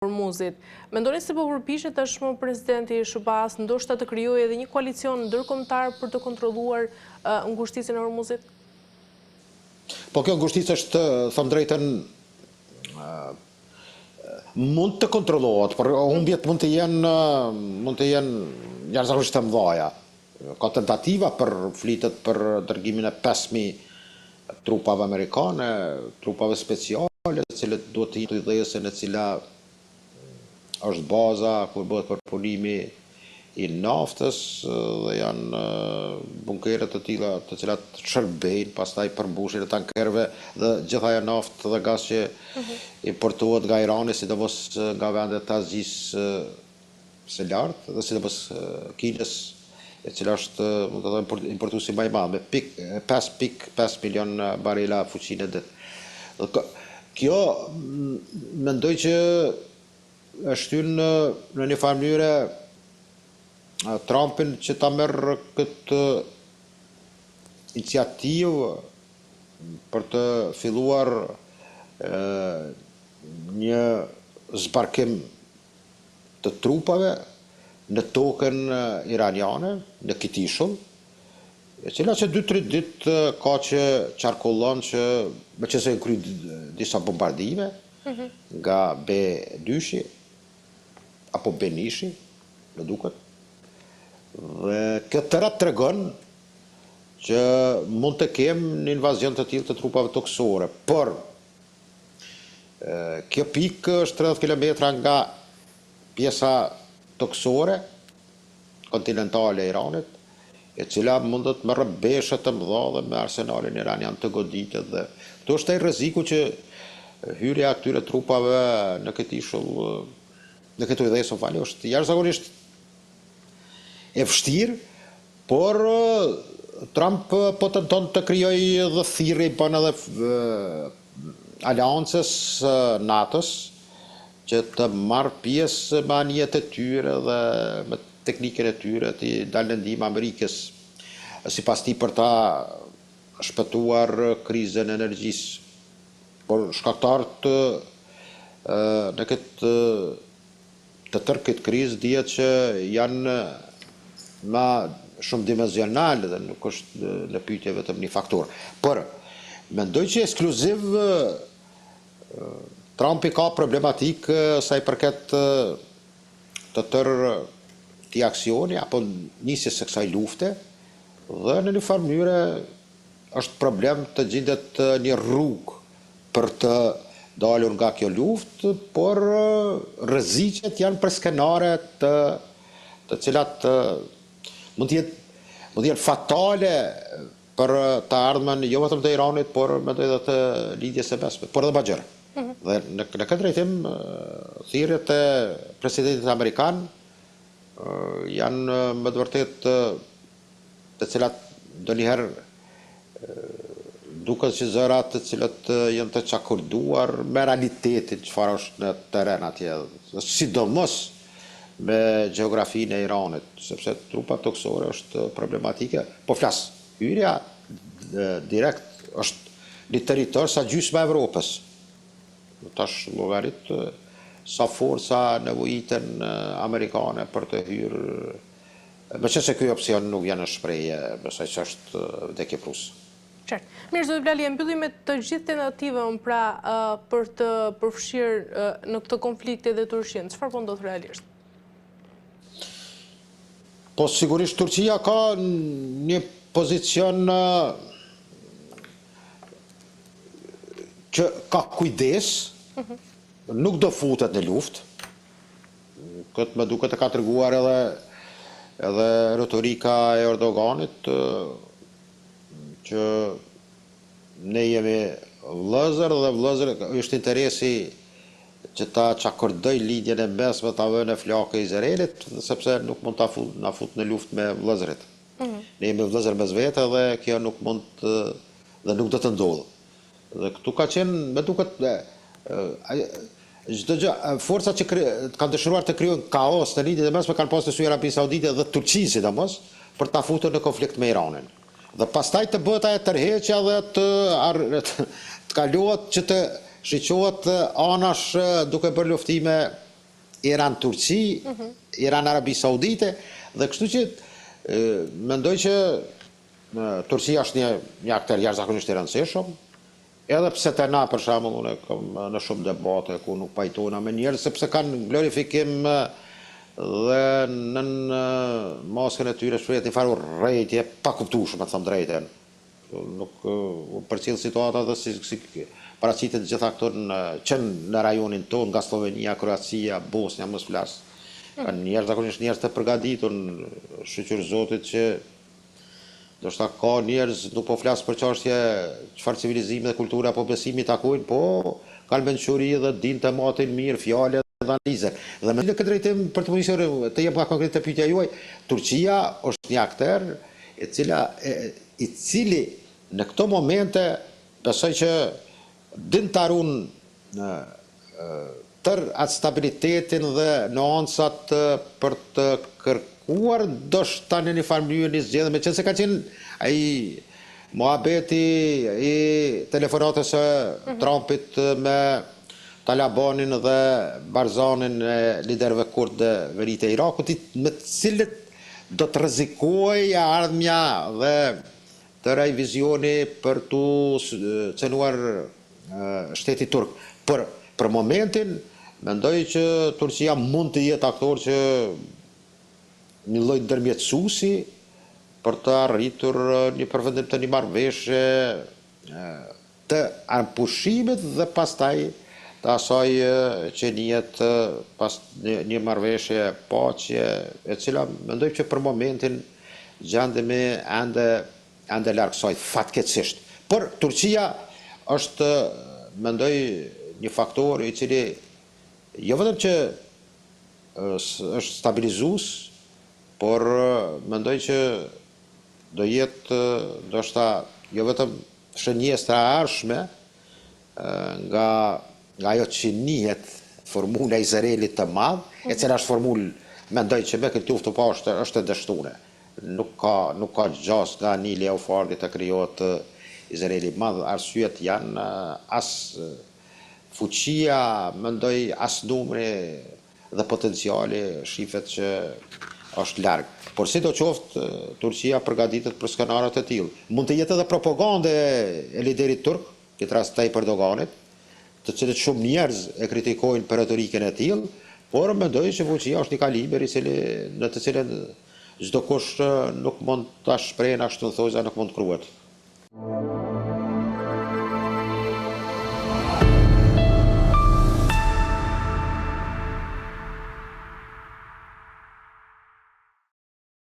Hormuzit. Mendoni se po përpiqet tashmë presidenti Shëbas ndoshta të krijojë edhe një koalicion ndërkombëtar për të kontrolluar ngushticën e Hormuzit? Po kjo ngushticë është, them drejtën, mund të kontrollohet, por humbjet mund të jenë jashtëzakonisht të mëdha. Ka tentativa flitet për dërgimin e 5.000 trupave amerikane, trupave speciale, të cilët duhet të jenë idhëse në cila është baza kur bëhet përpunimi i naftës dhe janë bunkere të tilla të cilat shërbejnë pastaj përmbushjen e tankerëve dhe gjithë ajo naftë dhe gaz që importohet nga Irani, sidomos nga vendet të Azisë së lartë dhe sidomos Kinës, e cila është mund të thënë importuesi më i madh me 5.5 milion barela fuqinë në ditë. Kjo mendoj që e shtyn në një farë mënyrë Trumpin që ta merr këtë iniciativë për të filluar një zbarkim të trupave në tokën iraniane, në Kitishull, e cila që 2-3 ditë ka që qarkullon që me që se kry disa bombardime nga B2-shi apo B1-shi, më duket. Dhe kjo tëra tregon që mund të kem një invazion të tillë të trupave toksore, por kjo pikë është 30 kilometra nga pjesa toksore kontinentale e Iranit, e cila mundet me rrëbeshe të mëdha dhe me arsenalin iranian të goditur dhe këto është ai rreziku që hyrja këtyre trupave në Kitishull, në këtë idhesë është jashtëzakonisht e vështirë, por Trump po tenton të krijojë dhe thirrje bën edhe aleancës NATO-s që të marrë pjesë me anijet e tyre dhe me teknikën e tyre të dalë në ndihmë Amerikës, sipas tij për ta shpëtuar krizën e energjisë. Por shkaktarët në këtë të tërë këtë krizë dihet që janë ma shumë dimensional dhe nuk është në pyetje vetëm një faktor. Por mendoj që ekskluziv Trumpi ka problematikë sa i përket të tërë këtij aksioni apo nisjes së kësaj lufte dhe në një farë mënyrë është problem të gjendet një rrugë për të dalur nga kjo luftë, por rreziqet janë për skenare të cilat mund të jenë fatale për të ardhmen jo vetëm të Iranit, por mendoj edhe të lidhjes së mesme, por edhe më gjëra. Dhe në këtë drejtim thirrjet e presidentit amerikan janë me të vërtetë të cilat ndonjëherë duket që zërat të cilët janë të çakurduar me realitetin çfarë është në terren atje, sidomos me gjeografinë e Iranit, sepse trupat toksore është problematike. Po flas, hyrja direkt është një territor sa gjysma e Evropës. Tash llogarit sa forca nevojiten amerikane për të hyrë. Meqense ky opsion nuk vjen në shprehje, besoj që është vdekje prusë. Mirë, zoti Blali, e mbyllim me të gjithë tentativën pra për të përfshirë në këtë konflikt edhe Turqinë. Çfarë po ndodh realisht? Po sigurisht Turqia ka një pozicion që ka kujdes, nuk do futet në luftë. Këtë më duket e ka treguar edhe retorika e Erdoganit, që ne jemi vëllezër dhe vëllezër është interesi që ta çakordoj lidhjen e mesme ta vënë në flakë Izraelit, sepse nuk mund na fut në luftë me vëllezërit. Ne jemi vëllezër mes vete dhe kjo nuk mund dhe nuk do të ndodhë. Dhe këtu ka qenë, me duket çdo gjë, forcat që kanë dëshiruar të krijojnë kaos në lidhjet e mesme kanë pasur sy Arabinë Saudite dhe Turqinë sidomos për ta futur në konflikt me Iranin. Dhe pastaj të bëhet ajo tërheqja dhe të kalohet që të shiqohet anash duke bërë luftime Iran-Turqi, Iran-Arabi Saudite, dhe kështu që mendoj që Turqia është një akter jashtëzakonisht i rëndësishëm, edhe pse të na, për shembull, unë kam në shumë debate ku nuk pajtohena me njerëz, sepse kanë glorifikim dhe në maskën e tyre shprehet një farë urrëtie pa kuptueshme, të them drejtën. Nuk u përcjell situata dhe si paraqitet gjitha këto që në rajonin tonë, nga Slovenia, Kroacia, Bosnia, mos flas. Kanë njerëz zakonisht njerëz të përgatitur, shqyr Zotit që ndoshta ka njerëz, nuk po flas për çështje çfarë civilizimi dhe kultura apo besimi takojnë, po kanë mençuri dhe dinë të matin mirë, fjalë dhe analizë. Dhe në këtë drejtim, për të nisur të jep nga konkret të pyetja juaj, Turqia është një akter i cili në këto momente besoj që din të arun tër atë stabilitetin dhe nuancat për të kërkuar ndoshta në një farë mënyrë një zgjedhje, meqense ka qenë ai muhabeti i telefonatës së Trumpit me Talibanin dhe Barzanin e liderëve kurd dhe verit e Irakut, me të cilët do të rrezikojë ardhmja dhe tëraj vizioni për të cënuar shteti turk. Për momentin, mendoj që Turqia mund të jetë aktor që një lloj ndërmjetësuesi për të arritur një përfundim të një marrëveshje të anpushimit dhe pastaj të asaj që njihet pas një marrëveshje paqe, e cila mendoj që për momentin gjendemi ende larg kësaj fatkeqësisht. Por Turqia është, mendoj, një faktor i cili jo vetëm që është stabilizues, por mendoj që do jetë ndoshta jo vetëm shënjestra e ardhshme nga ajo që njihet formula e Izraelit të madh, e cila është formulë, mendoj që me këtë luftë po është e dështuar. Nuk ka gjas nga Nili e Eufratit të krijohet Izraeli madh, arsyet janë as fuqia, mendoj, as numri dhe potenciali shifet që është larg. Por sidoqoftë, Turqia përgatitet për skenaret e tillë. Mund të jetë edhe propagandë e liderit turk, këtë rast Tayyip Erdoganit, të cilët shumë njerëz e kritikojnë për retorikën e tillë, por mendoj që fuqia është një kaliber në të cilën çdo kush nuk mund ta shprehë ashtu thojza, nuk mund të kruhet.